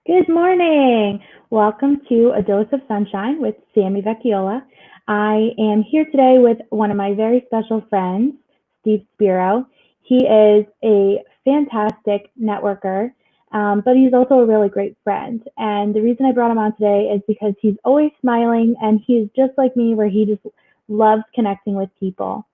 Good morning. Welcome to A Dose of Sunshine with Sami Vecchiolla. I am here today with one of my very special friends, Steve Spiro. He is a fantastic networker, but he's also a really great friend. And the reason I brought him on today is because he's always smiling and he's just like me, where he just loves connecting with people.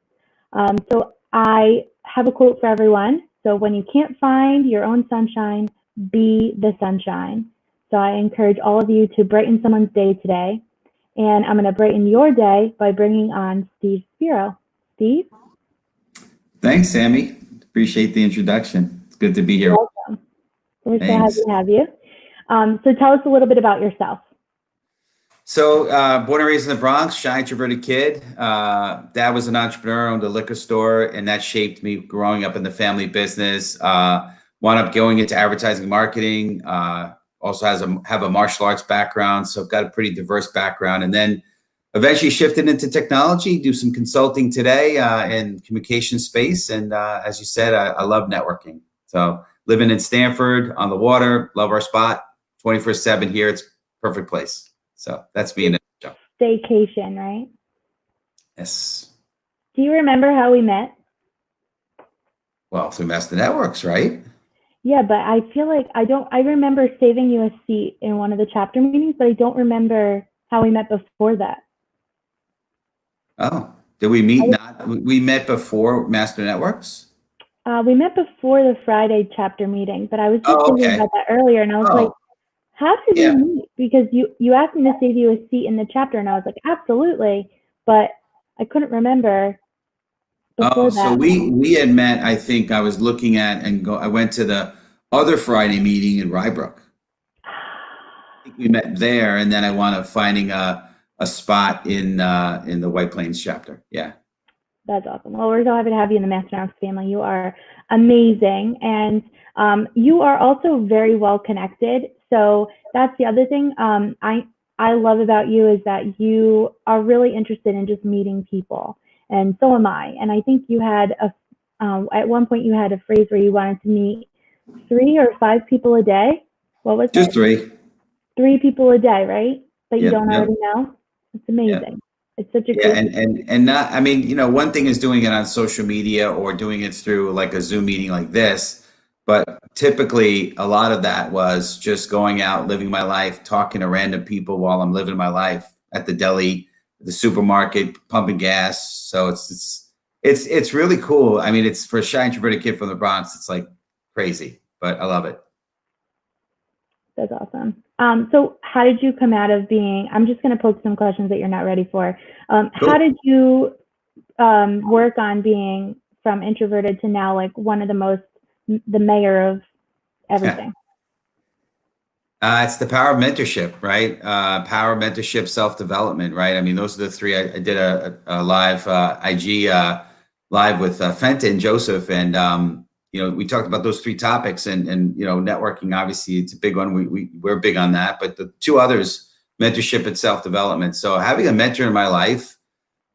So I have a quote for everyone. So when you can't find your own sunshine, be the sunshine. So I encourage all of you to brighten someone's day today. And I'm going to brighten your day by bringing on Steve Spiro. Steve? Thanks, Sammy. Appreciate the introduction. It's good to be You're here. welcome. We're so happy Thanks. to have you. So tell us a little bit about yourself. So, born and raised in the Bronx, shy, introverted kid. Dad was an entrepreneur, owned a liquor store, and that shaped me growing up in the family business. Wound up going into advertising marketing. Also have a martial arts background, so I've got a pretty diverse background. And then eventually shifted into technology, do some consulting today in communication space. And as you said, I love networking. So living in Stanford on the water, love our spot, 24/7 here. It's a perfect place. So that's me in a nutshell. Staycation, right? Yes. Do you remember how we met? Well, through Master Networks, right? Yeah, but I feel like I remember saving you a seat in one of the chapter meetings, but I don't remember how we met before that. Oh, did we meet? I, Not we met before Master Networks. we met before the Friday chapter meeting, but I was just Oh, thinking okay. about that earlier, and I was like, Oh, how did we yeah. meet? Because you asked me to save you a seat in the chapter, and I was like, absolutely, but I couldn't remember Oh, before so that. we had met. I think I was looking at and go. I went to the other Friday meeting in Rybrook. I think we met there, and then I wound up finding a spot in the White Plains chapter. Yeah. That's awesome. Well, we're so happy to have you in the Mastermind family. You are amazing, and you are also very well connected. So that's the other thing I love about you, is that you are really interested in just meeting people, and so am I. And I think you had at one point you had a phrase where you wanted to meet 3 or 5 people a day. What was Just it? three. 3 people a day, right? That you Yep. don't Yep. already know. It's Yep. amazing. It's such a Yeah, great. and not, I mean, one thing is doing it on social media or doing it through like a Zoom meeting like this, but typically a lot of that was just going out, living my life, talking to random people while I'm living my life at the deli, the supermarket, pumping gas. So it's really cool. I mean, it's for a shy introverted kid from the Bronx, it's like crazy, but I love it. That's awesome. So how did you come out of being, I'm just going to poke some questions that you're not ready for. How Cool. did you work on being from introverted to now like one of the mayor of everything? It's the power of mentorship, right? Power of mentorship, self-development, right? I mean, those are the three. I did a live IG live with Fenta and Joseph, and we talked about those three topics, and networking. Obviously, it's a big one. We're big on that, but the two others, mentorship and self-development. So having a mentor in my life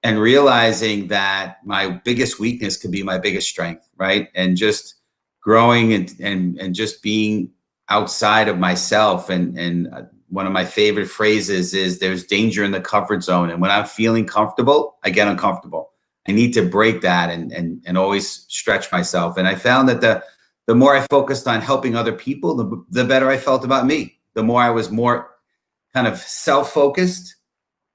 and realizing that my biggest weakness could be my biggest strength, right? And just growing and just being outside of myself. And one of my favorite phrases is there's danger in the comfort zone. And when I'm feeling comfortable, I get uncomfortable. I need to break that and always stretch myself. And I found that the more I focused on helping other people, the better I felt about me. The more I was more kind of self-focused.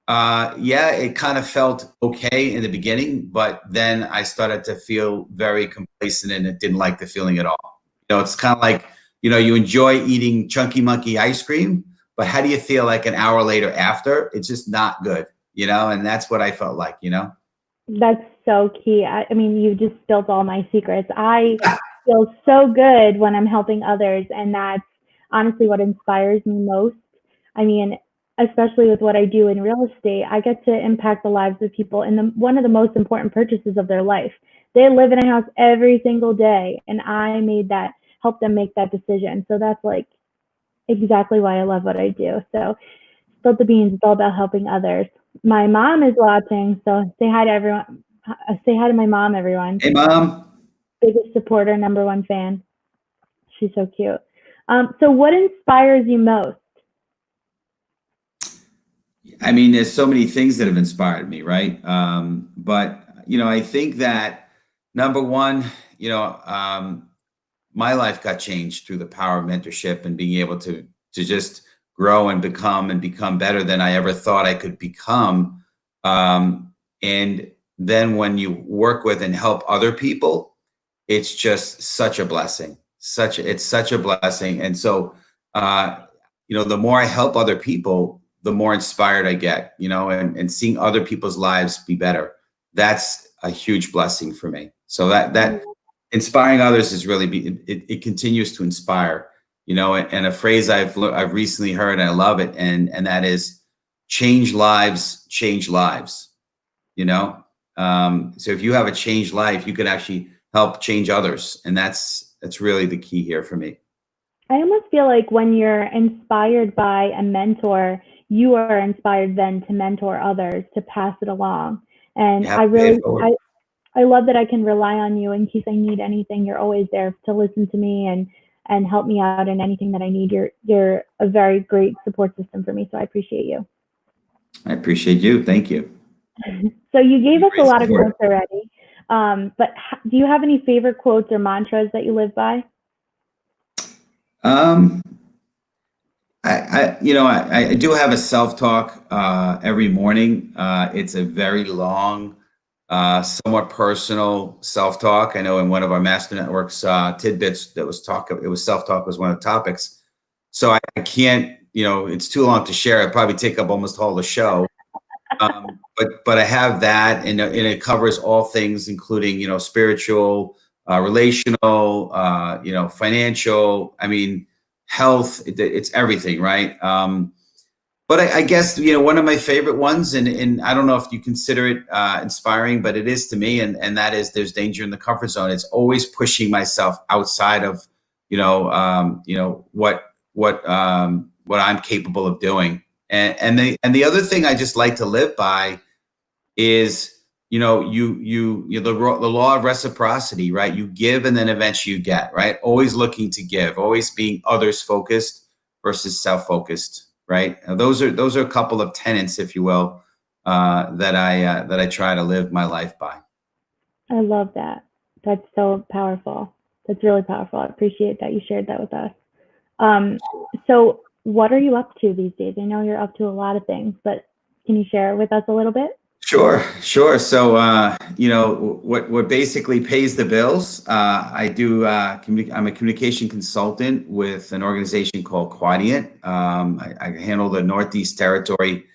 Yeah, it kind of felt okay in the beginning, but then I started to feel very complacent and it didn't like the feeling at all. It's kind of like, you enjoy eating Chunky Monkey ice cream, but how do you feel like an hour later after? It's just not good, and that's what I felt like. That's so key. I mean, you just spilled all my secrets. I feel so good when I'm helping others, and that's honestly what inspires me most. I mean, especially with what I do in real estate, I get to impact the lives of people in one of the most important purchases of their life. They live in a house every single day, and I help them make that decision. So that's like exactly why I love what I do. So spill the beans. It's all about helping others. My mom is watching, so say hi to everyone. Say hi to my mom, everyone. Hey, Mom. Biggest supporter, number one fan. She's so cute. So what inspires you most? I mean, there's so many things that have inspired me, right? But I think that number one, you know, um, my life got changed through the power of mentorship and being able to just grow and become better than I ever thought I could become. And then when you work with and help other people, it's just such a blessing. It's such a blessing. And so, uh, the more I help other people, the more inspired I get. And seeing other people's lives be better. That's a huge blessing for me. So that inspiring others is really it continues to inspire. And a phrase I've recently heard, and I love it, and that is, change lives, change lives. So if you have a changed life, you could actually help change others, and that's really the key here for me. I almost feel like when you're inspired by a mentor, you are inspired then to mentor others, to pass it along. And I love that I can rely on you in case I need anything. You're always there to listen to me and help me out in anything that I need. You're a very great support system for me, so I appreciate you. I appreciate you. Thank you. So you gave us a lot of quotes already, but do you have any favorite quotes or mantras that you live by? I do have a self-talk every morning. It's a very long, somewhat personal self-talk. I know in one of our Master Networks tidbits that was self-talk was one of the topics. So I can't, it's too long to share. It'd probably take up almost all the show. But I have that, and it covers all things, including spiritual, relational, financial. I mean, health. It's everything, right? But I guess one of my favorite ones, and I don't know if you consider it inspiring, but it is to me, and that is, there's danger in the comfort zone. It's always pushing myself outside of what I'm capable of doing. And the other thing I just like to live by is the law of reciprocity, right? You give and then eventually you get, right? Always looking to give, always being others focused versus self-focused, right? Now, those are a couple of tenets, if you will, that I try to live my life by. I love that. That's so powerful. That's really powerful. I appreciate that you shared that with us. So what are you up to these days? I know you're up to a lot of things, but can you share with us a little bit? Sure. So, what basically pays the bills, I do, I'm a communication consultant with an organization called Quadient. I handle the Northeast territory.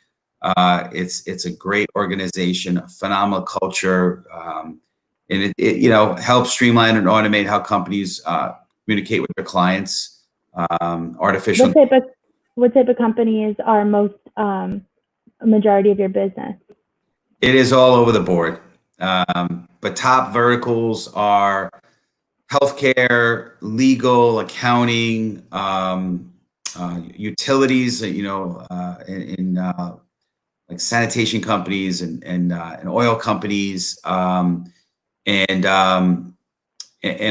It's a great organization, a phenomenal culture. And it helps streamline and automate how companies communicate with their clients. Artificial. What type of companies are most majority of your business? It is all over the board. But top verticals are healthcare, legal, accounting, utilities, in like sanitation companies and oil companies, and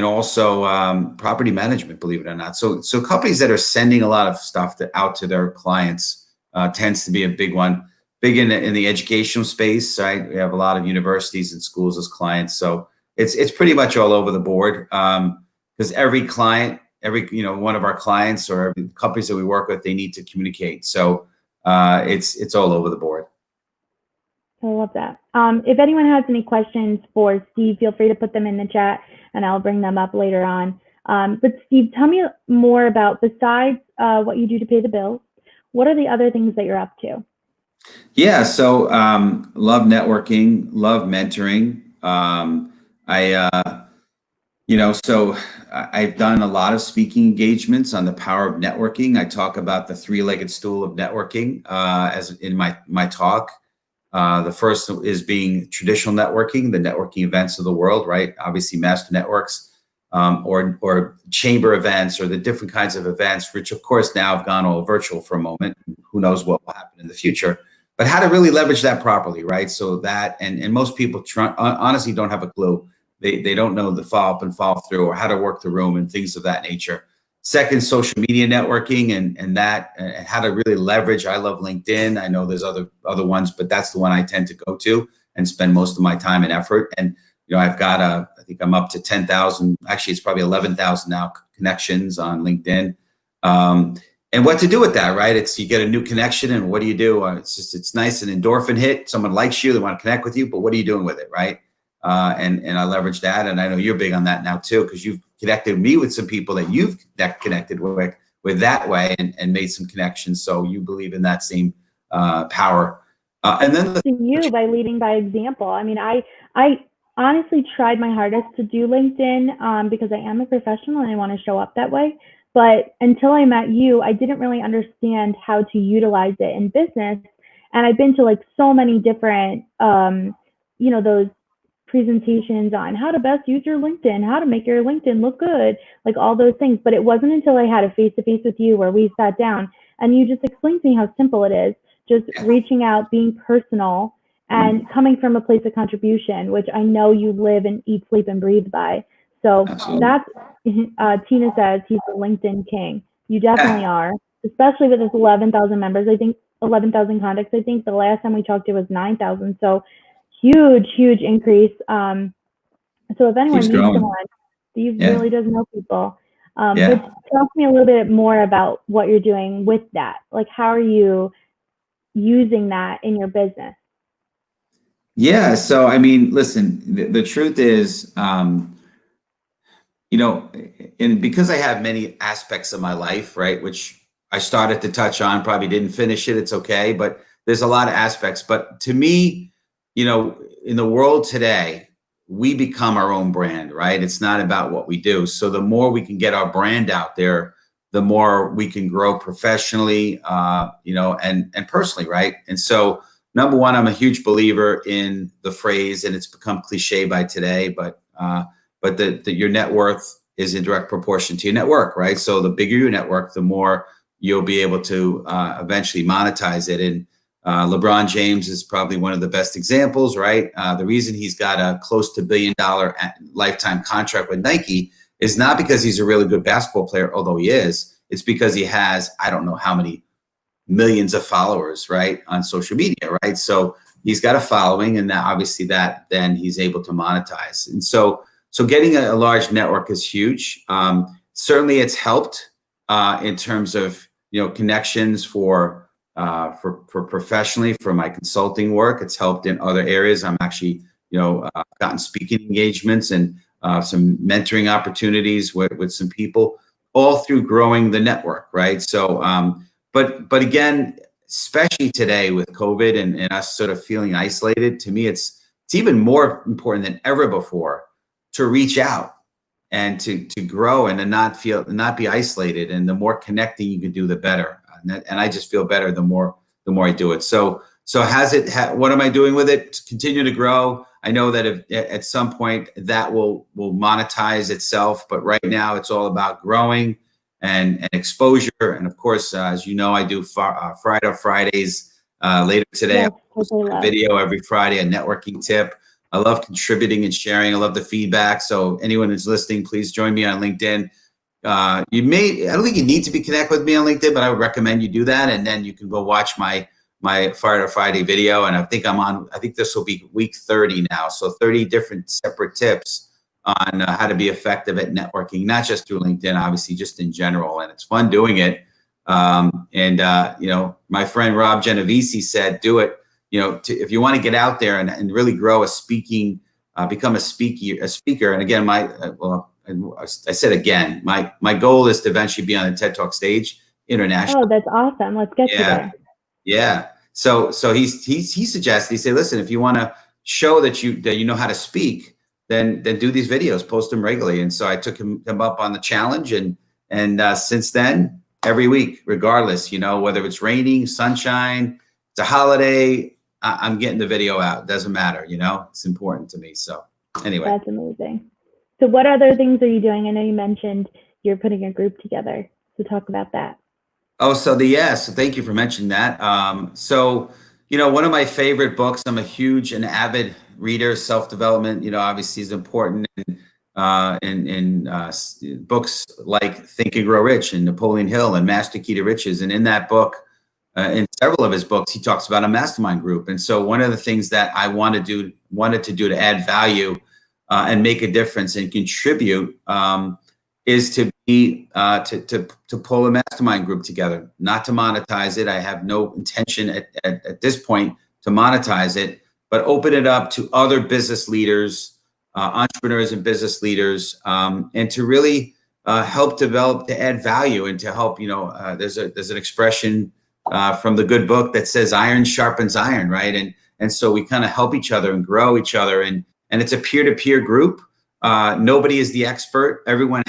also property management, believe it or not. So companies that are sending a lot of stuff out to their clients tends to be a big one. Big in the educational space, right? We have a lot of universities and schools as clients, so it's pretty much all over the board. Because every client, one of our clients or every companies that we work with, they need to communicate. So it's all over the board. I love that. If anyone has any questions for Steve, feel free to put them in the chat, and I'll bring them up later on. But Steve, tell me more about, besides what you do to pay the bills, what are the other things that you're up to? Yeah, so love networking, love mentoring. So I've done a lot of speaking engagements on the power of networking. I talk about the three-legged stool of networking as in my talk. The first is being traditional networking, the networking events of the world, right? Obviously, master networks or chamber events or the different kinds of events, which of course now have gone all virtual for a moment. Who knows what will happen in the future? But how to really leverage that properly, right? So that, and most people honestly don't have a clue. They don't know the follow up and follow through or how to work the room and things of that nature. Second, social media networking and that and how to really leverage. I love LinkedIn. I know there's other ones, but that's the one I tend to go to and spend most of my time and effort. And I've got I think I'm up to 10,000. Actually, it's probably 11,000 now connections on LinkedIn. And what to do with that, right? It's you get a new connection, and what do you do? It's nice, an endorphin hit. Someone likes you, they want to connect with you, but what are you doing with it, right? And I leverage that, and I know you're big on that now too, because you've connected me with some people that you've connected with that way, and made some connections. So you believe in that same power. And then you by leading by example. I mean, I honestly tried my hardest to do LinkedIn because I am a professional and I want to show up that way. But until I met you, I didn't really understand how to utilize it in business. And I've been to like so many different, those presentations on how to best use your LinkedIn, how to make your LinkedIn look good, like all those things. But it wasn't until I had a face-to-face with you where we sat down and you just explained to me how simple it is, just reaching out, being personal, and coming from a place of contribution, which I know you live and eat, sleep, and breathe by. So that's, Tina says he's the LinkedIn king. You definitely are, especially with his 11,000 members. I think 11,000 contacts. I think the last time we talked it was 9,000. So huge increase. So if anyone needs someone, Steve really does know people. But talk to me a little bit more about what you're doing with that. Like, how are you using that in your business? Yeah. So, I mean, listen, the truth is, and because I have many aspects of my life, right, which I started to touch on, probably didn't finish it. It's okay. But there's a lot of aspects. But to me, in the world today, we become our own brand, right? It's not about what we do. So the more we can get our brand out there, the more we can grow professionally, and personally, right? And so, number one, I'm a huge believer in the phrase, and it's become cliche by today, but your net worth is in direct proportion to your network, right? So the bigger your network, the more you'll be able to eventually monetize it. And LeBron James is probably one of the best examples, right? The reason he's got a close to $1 billion lifetime contract with Nike is not because he's a really good basketball player, although he is. It's because he has, I don't know how many millions of followers, right, on social media, right? So he's got a following, and that obviously that then he's able to monetize. And so getting a large network is huge. Certainly, it's helped in terms of connections for professionally for my consulting work. It's helped in other areas. I'm actually gotten speaking engagements and some mentoring opportunities with some people, all through growing the network, right? So, but again, especially today with COVID and us sort of feeling isolated, to me, it's even more important than ever before to reach out and to grow and to not be isolated. And the more connecting you can do, the better. And I just feel better the more I do it. So what am I doing with it? To continue to grow. I know that at some point that will monetize itself, but right now it's all about growing and exposure. And of course, as you know, I do Fridays. Later today, I'll post a video every Friday, a networking tip. I love contributing and sharing. I love the feedback. So anyone who's listening, please join me on LinkedIn. I don't think you need to be connected with me on LinkedIn, but I would recommend you do that. And then you can go watch my Friday video. And I think this will be week 30 now. So 30 different separate tips on how to be effective at networking, not just through LinkedIn, obviously just in general. And it's fun doing it. My friend Rob Genovese said, do it. If you want to get out there and really grow become a speaker. And again, I said again, my goal is to eventually be on the TED Talk stage internationally. Oh, that's awesome. Let's get to there. Yeah. So he suggested, he said, listen, if you want to show that you know how to speak, then do these videos, post them regularly. And so I took him up on the challenge, and since then, every week, regardless, whether it's raining, sunshine, it's a holiday, I'm getting the video out. It doesn't matter, it's important to me. So anyway. That's amazing. So what other things are you doing? I know you mentioned you're putting a group together. So talk about that. Oh, so thank you for mentioning that. One of my favorite books, I'm a huge and avid reader, self-development, obviously is important. And in books like Think and Grow Rich and Napoleon Hill and Master Key to Riches. And in that book, in several of his books, he talks about a mastermind group. And so one of the things that I wanted to do to add value and make a difference and contribute is to be to pull a mastermind group together, not to monetize it. I have no intention at this point to monetize it, but open it up to other business leaders, entrepreneurs and business leaders, and to really help develop, to add value and to help. There's an expression from the good book that says iron sharpens iron, right? And so we kind of help each other and grow each other, and it's a peer-to-peer group. Nobody is the expert. Everyone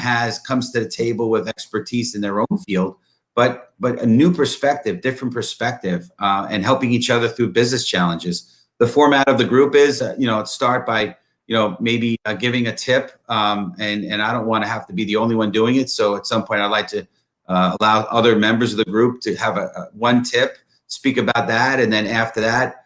comes to the table with expertise in their own field, but a new perspective, different perspective, and helping each other through business challenges. The format of the group is, start by, maybe giving a tip, and I don't want to have to be the only one doing it. So at some point, I'd like to allow other members of the group to have one tip, speak about that, and then after that,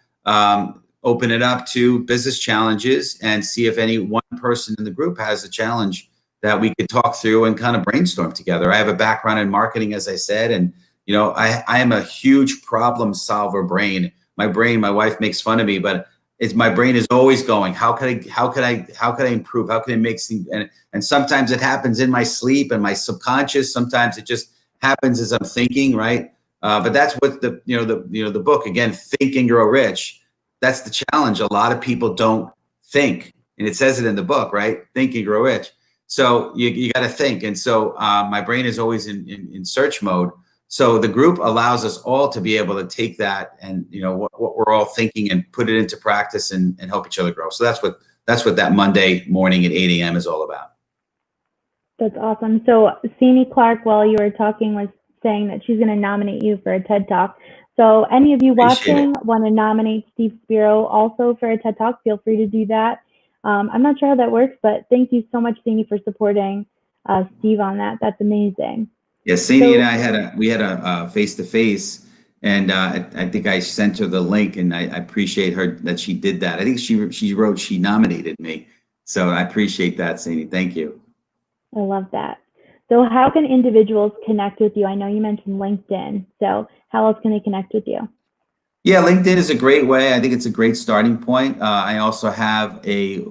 open it up to business challenges and see if any one person in the group has a challenge that we could talk through and kind of brainstorm together. I have a background in marketing, as I said, and I am a huge problem solver brain. My wife makes fun of me, but my brain is always going, how could I improve? How can I make things? And sometimes it happens in my sleep and my subconscious. Sometimes it just happens as I'm thinking, right? But that's what the book, again, Think and Grow Rich. That's the challenge. A lot of people don't think, and it says it in the book, right? Think and grow rich. So you got to think. And so my brain is always in search mode. So the group allows us all to be able to take that and what we're all thinking and put it into practice and help each other grow. So that's what that Monday morning at 8 a.m. is all about. That's awesome. So Sami Clark, while you were talking, was saying that she's going to nominate you for a TED Talk. So any of you watching want to nominate Steve Spiro also for a TED Talk, feel free to do that. I'm not sure how that works, but thank you so much, Sami, for supporting Steve on that. That's amazing. Yeah, Sadie and I had a face-to-face, and I think I sent her the link, and I appreciate her that she did that. I think she wrote she nominated me, so I appreciate that, Sadie. Thank you. I love that. So how can individuals connect with you? I know you mentioned LinkedIn, so how else can they connect with you? Yeah, LinkedIn is a great way. I think it's a great starting point. I also have a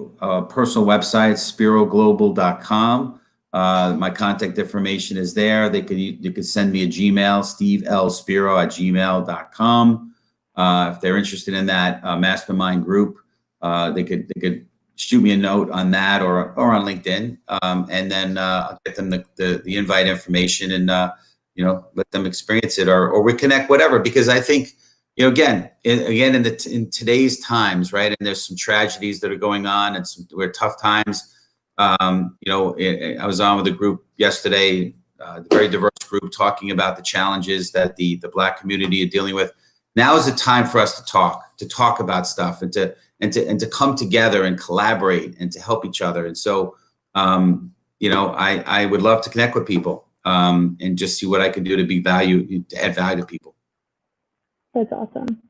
personal website, spiroglobal.com. My contact information is there. You could send me a Gmail, stevelspiro@gmail.com. If they're interested in that mastermind group, they could shoot me a note on that or on LinkedIn, and then I'll get them the invite information and let them experience it or we connect, whatever. Because I think again in today's times, right? And there's some tragedies that are going on and we're tough times. I was on with a group yesterday, a very diverse group, talking about the challenges that the Black community are dealing with. Now is the time for us to talk about stuff and to come together and collaborate and to help each other. And so, I would love to connect with people and just see what I can do to add value to people. That's awesome.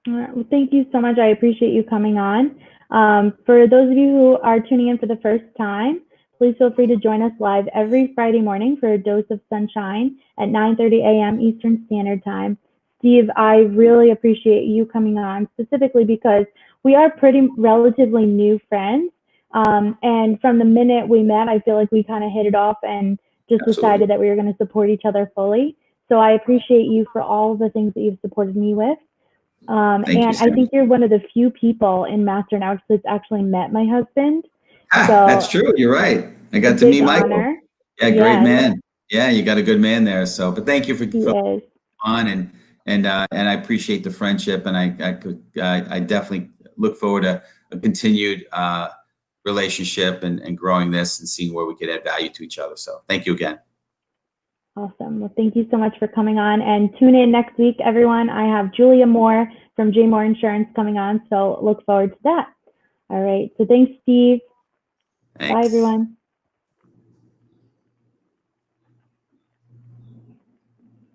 All right. Well, thank you so much. I appreciate you coming on. For those of you who are tuning in for the first time, please feel free to join us live every Friday morning for a dose of sunshine at 9:30 a.m. Eastern Standard Time. Steve, I really appreciate you coming on, specifically because we are relatively new friends. And from the minute we met, I feel like we kind of hit it off and just decided that we were going to support each other fully. So I appreciate you for all the things that you've supported me with. And I think you're one of the few people in Master Now that's actually met my husband. So that's true. You're right. I got to meet Michael. Honor. Yeah, great man. Yeah, you got a good man there. So, but thank you for on and I appreciate the friendship, and I definitely look forward to a continued relationship and growing this and seeing where we could add value to each other. So thank you again. Awesome. Well, thank you so much for coming on, and tune in next week, everyone. I have Julia Moore from J Moore Insurance coming on, so look forward to that. All right. So thanks, Steve. Thanks. Bye, everyone.